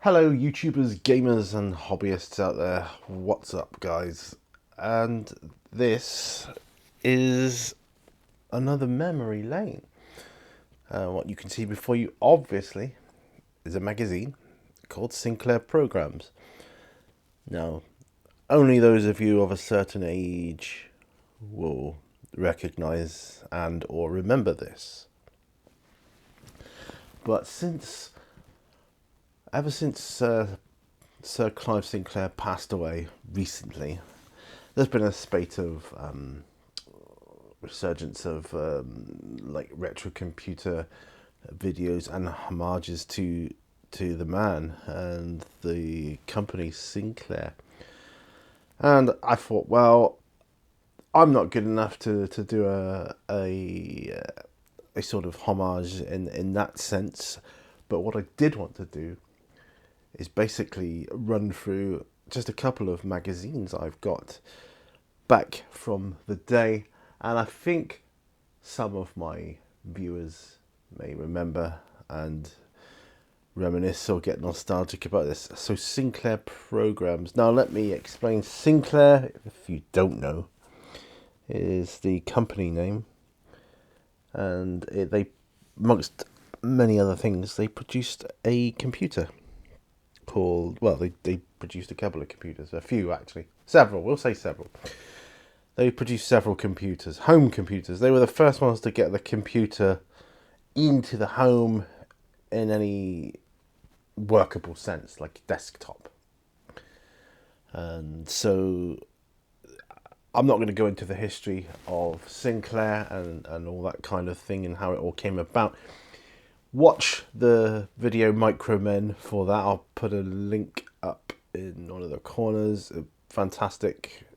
Hello, YouTubers, gamers, and hobbyists out there. What's up, guys? And this is another memory lane. What you can see before you, obviously, is a magazine called Sinclair Programs. Now, only those of you of a certain age will recognize and or remember this. But ever since Sir Clive Sinclair passed away recently, there's been a spate of resurgence of like retro computer videos and homages to the man and the company Sinclair. And I thought, well, I'm not good enough to do a sort of homage in that sense. But what I did want to do is basically run through just a couple of magazines I've got back from the day, and I think some of my viewers may remember and reminisce or get nostalgic about this. So Sinclair Programs. Now let me explain. Sinclair, if you don't know, is the company name, and they, amongst many other things, they produced a computer called, well, they produced a couple of computers, a few actually, several, we'll say several. They produced several computers, home computers. They were the first ones to get the computer into the home in any workable sense, like desktop. And so I'm not going to go into the history of Sinclair and all that kind of thing and how it all came about. Watch the video Micromen for that. I'll put a link up in one of the corners. Fantastic,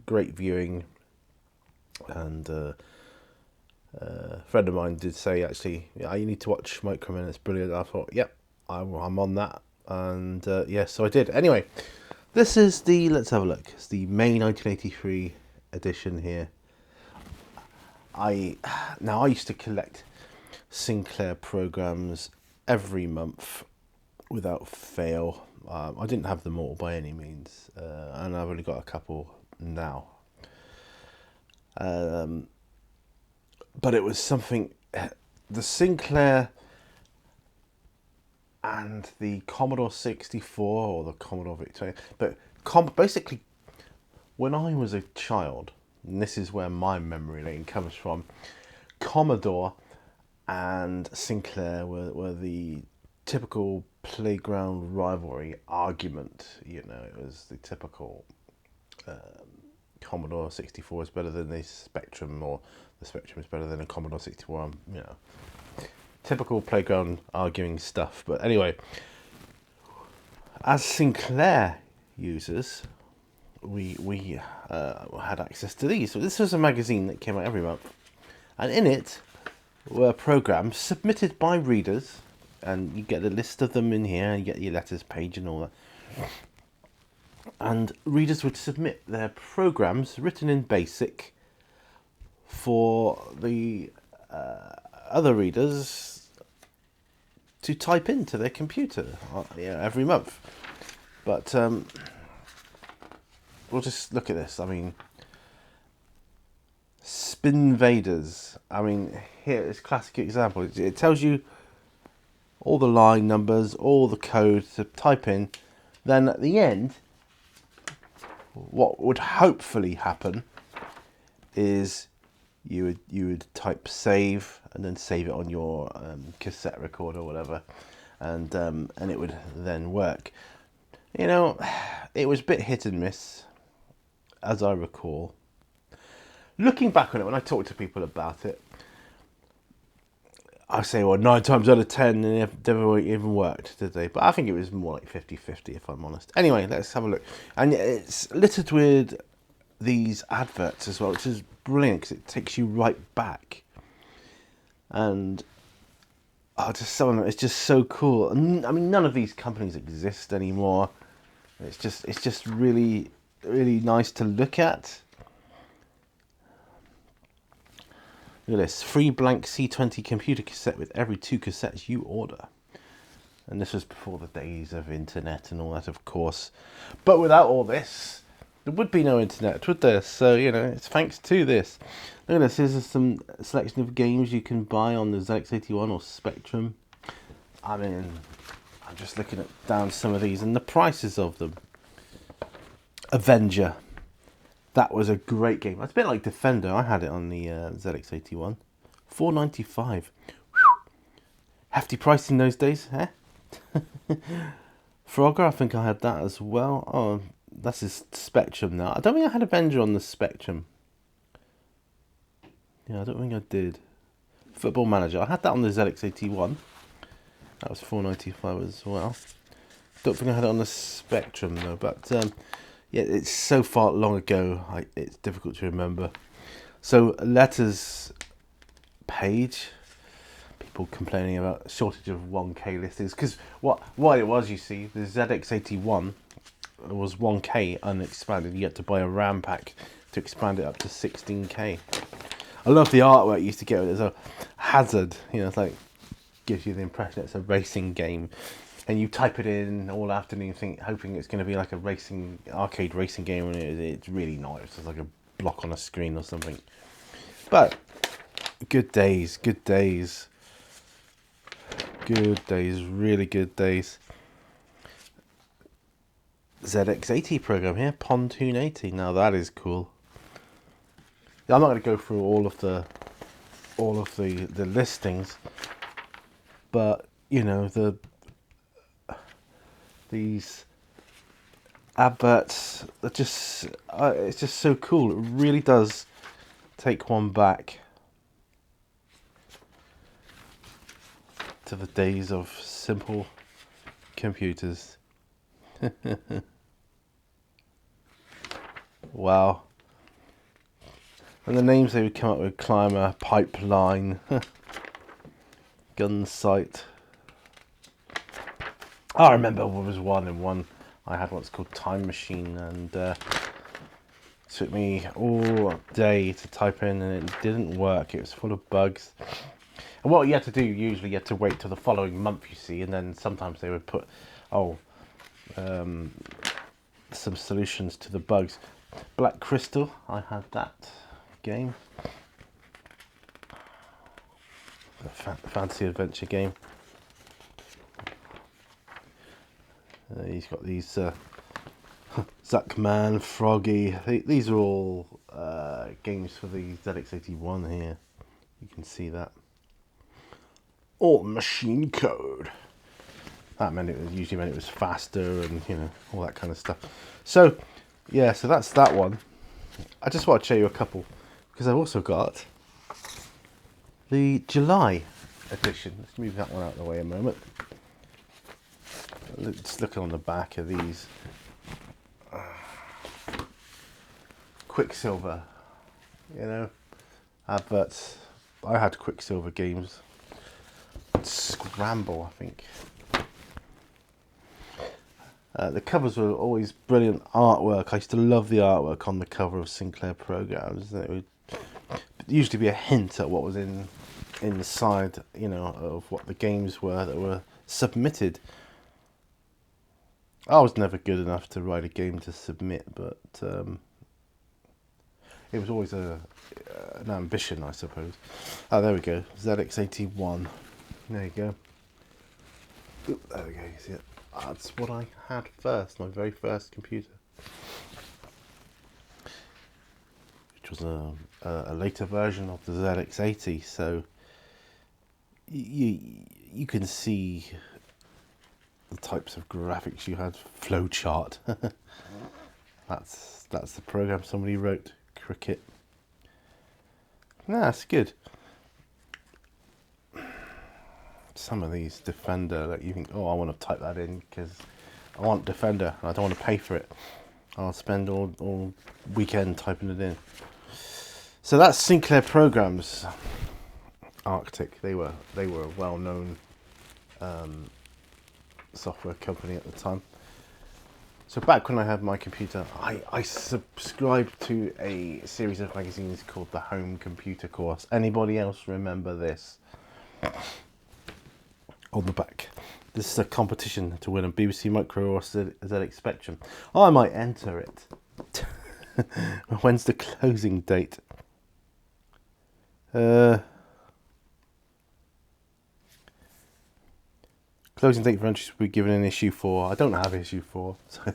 great viewing. And a friend of mine did say, actually, yeah, you need to watch Micromen, it's brilliant. I thought, yep, I'm on that. And yes, so I did. Anyway, this is let's have a look. It's the May 1983 edition here. I used to collect Sinclair Programs every month without fail. I didn't have them all by any means, and I've only got a couple now. But it was something, the Sinclair and the Commodore 64 or the Commodore Victoria, but basically when I was a child, and this is where my memory lane comes from, Commodore and Sinclair were the typical playground rivalry argument. You know, it was the typical Commodore 64 is better than the Spectrum, or the Spectrum is better than a Commodore 64. You know, typical playground arguing stuff. But anyway, as Sinclair users, we had access to these. So this was a magazine that came out every month, and in it were programs submitted by readers, and you get a list of them in here, and you get your letters page and all that. And readers would submit their programs written in BASIC for the other readers to type into their computer every month. But we'll just look at this. I mean, Spinvaders. I mean, here is a classic example. It tells you all the line numbers, all the code to type in. Then at the end, what would hopefully happen is you would type save and then save it on your cassette recorder or whatever, and it would then work. You know, it was a bit hit and miss, as I recall. Looking back on it, when I talk to people about it, I say, well, 9 times out of 10, they never even worked, did they? But I think it was more like 50-50, if I'm honest. Anyway, let's have a look. And it's littered with these adverts as well, which is brilliant because it takes you right back. And just some of them, it's just so cool. And I mean, none of these companies exist anymore. It's just really, really nice to look at. Look at this, free blank C20 computer cassette with every 2 cassettes you order. And this was before the days of internet and all that, of course. But without all this, there would be no internet, would there? So, you know, it's thanks to this. Look at this. Here's some selection of games you can buy on the ZX81 or Spectrum. I mean, I'm just looking at down some of these and the prices of them. Avenger. That was a great game. It's a bit like Defender. I had it on the ZX81. $4.95. Hefty price in those days, eh? Frogger, I think I had that as well. Oh, that's his Spectrum now. I don't think I had Avenger on the Spectrum. Yeah, I don't think I did. Football Manager. I had that on the ZX81. That was $4.95 as well. Don't think I had it on the Spectrum though, but yeah, it's so far long ago, it's difficult to remember. So, letters page. People complaining about shortage of 1K listings. Because what it was, you see, the ZX81 was 1K unexpanded. You had to buy a RAM pack to expand it up to 16K. I love the artwork you used to get. There's a hazard, you know, it's like, gives you the impression it's a racing game. And you type it in all afternoon, hoping it's going to be like a arcade racing game, and it's really not. It's just like a block on a screen or something. But good days, good days, good days, really good days. ZX80 program here, Pontoon 80. Now that is cool. I'm not going to go through all of the listings, but you know, these adverts are just it's just so cool. It really does take one back to the days of simple computers. Wow. And the names they would come up with: Climber, Pipeline, Gun Sight. I remember there was one I had what's called Time Machine, and it took me all day to type in, and it didn't work. It was full of bugs. And what you had to do, usually you had to wait till the following month, you see, and then sometimes they would put some solutions to the bugs. Black Crystal, I had that game. A fancy adventure game. He's got these Zuckman, Froggy. These are all games for the ZX81 here. You can see that. All machine code. That usually meant it was faster, and you know, all that kind of stuff. So yeah, so that's that one. I just want to show you a couple, because I've also got the July edition. Let's move that one out of the way a moment. Let's look on the back of these. Quicksilver, you know, adverts. I had Quicksilver games. Scramble, I think. The covers were always brilliant artwork. I used to love the artwork on the cover of Sinclair programs. It would usually be a hint at what was inside, you know, of what the games were that were submitted. I was never good enough to write a game to submit, but it was always an ambition, I suppose. Oh, there we go. ZX81. There you go. Oop, there we go. You see it? That's what I had first, my very first computer, which was a later version of the ZX80. So you can see the types of graphics you had. Flowchart. That's the program somebody wrote. Cricket. That's good. Some of these Defender, like you think, oh, I want to type that in because I want Defender and I don't want to pay for it. I'll spend all weekend typing it in. So that's Sinclair Programs. Arctic. They were a well-known software company at the time. So back when I had my computer, I subscribed to a series of magazines called the Home Computer Course. Anybody else remember this? On the back, This is a competition to win a BBC Micro or ZX Spectrum. I might enter it. When's the closing date? Closing date for entries will be given in issue 4. I don't have issue 4. So.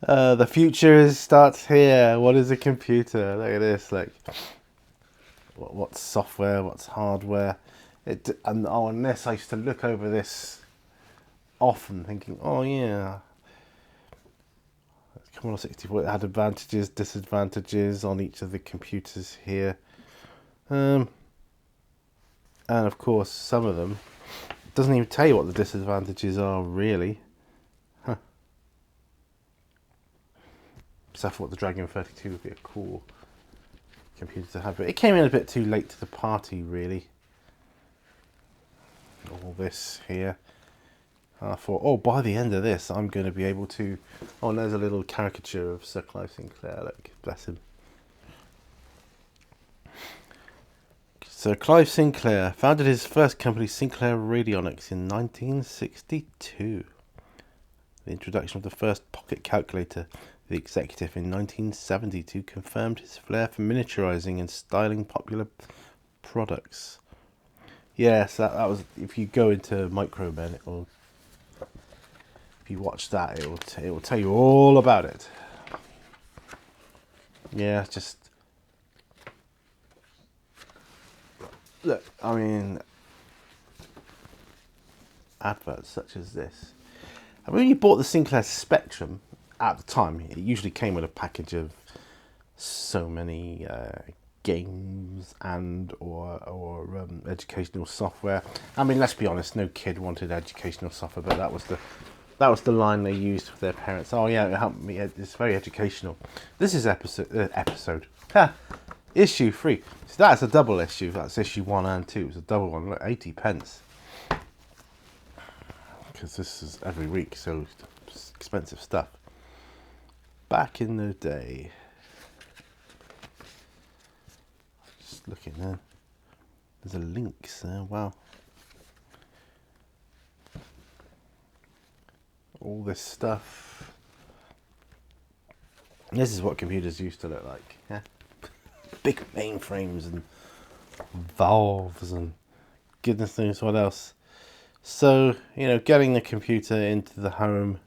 The future starts here. What is a computer? Look at this. Like, what's software? What's hardware? And this, I used to look over this often, thinking, oh yeah, Commodore 64. It had advantages, disadvantages on each of the computers here, and of course, some of them doesn't even tell you what the disadvantages are really. So I thought the Dragon 32 would be a cool computer to have, but it came in a bit too late to the party, really. All this here. And I thought, oh, by the end of this, I'm going to be able to... Oh, and there's a little caricature of Sir Clive Sinclair. Look, bless him. Sir Clive Sinclair founded his first company, Sinclair Radionics, in 1962. The introduction of the first pocket calculator, the Executive, in 1972 confirmed his flair for miniaturizing and styling popular products. Yes, that was. If you go into Micromen, it will. If you watch that, it will tell you all about it. Yeah, just look. I mean, adverts such as this. I mean, when you bought the Sinclair Spectrum at the time, it usually came with a package of so many games and or educational software. I mean, let's be honest, no kid wanted educational software, but that was the line they used with their parents. Oh yeah, it helped me. It's very educational. This is issue 3. So that's a double issue. That's issue 1 and 2. It's a double one. Look, 80 pence. Because this is every week, so it's expensive stuff. Back in the day. Just looking there. There's a links there. Wow. All this stuff. This is what computers used to look like. Yeah. Big mainframes and valves and goodness knows what else. So, you know, getting the computer into the home.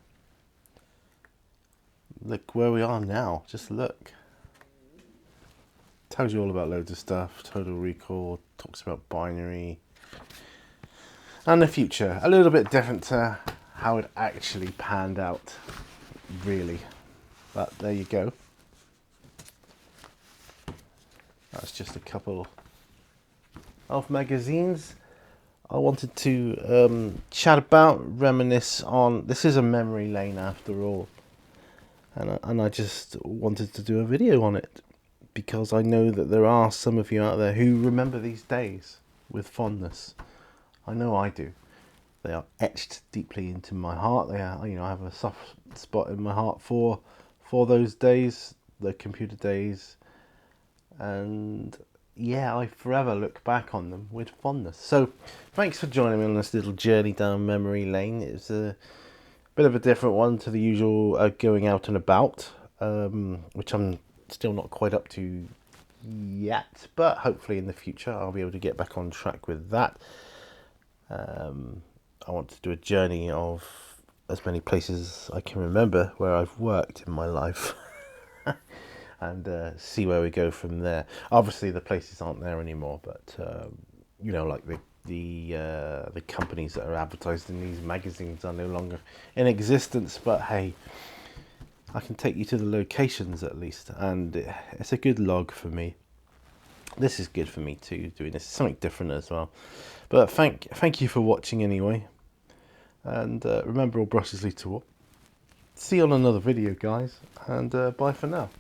Look where we are now. Just look. Tells you all about loads of stuff. Total Recall. Talks about binary. And the future. A little bit different to how it actually panned out. Really. But there you go. That's just a couple of magazines I wanted to chat about, reminisce on. This is a memory lane after all, and I just wanted to do a video on it because I know that there are some of you out there who remember these days with fondness. I know I do. They are etched deeply into my heart. They are, you know, I have a soft spot in my heart for those days, the computer days, and yeah, I forever look back on them with fondness. So thanks for joining me on this little journey down memory lane. It's a bit of a different one to the usual going out and about, which I'm still not quite up to yet, but hopefully in the future I'll be able to get back on track with that. I want to do a journey of as many places I can remember where I've worked in my life. And see where we go from there. Obviously, the places aren't there anymore, but you know, like the companies that are advertised in these magazines are no longer in existence. But hey, I can take you to the locations at least, and it's a good log for me. This is good for me too. Doing this, something different as well. But thank you for watching anyway, and remember, all brushes lead to what. See you on another video, guys, and bye for now.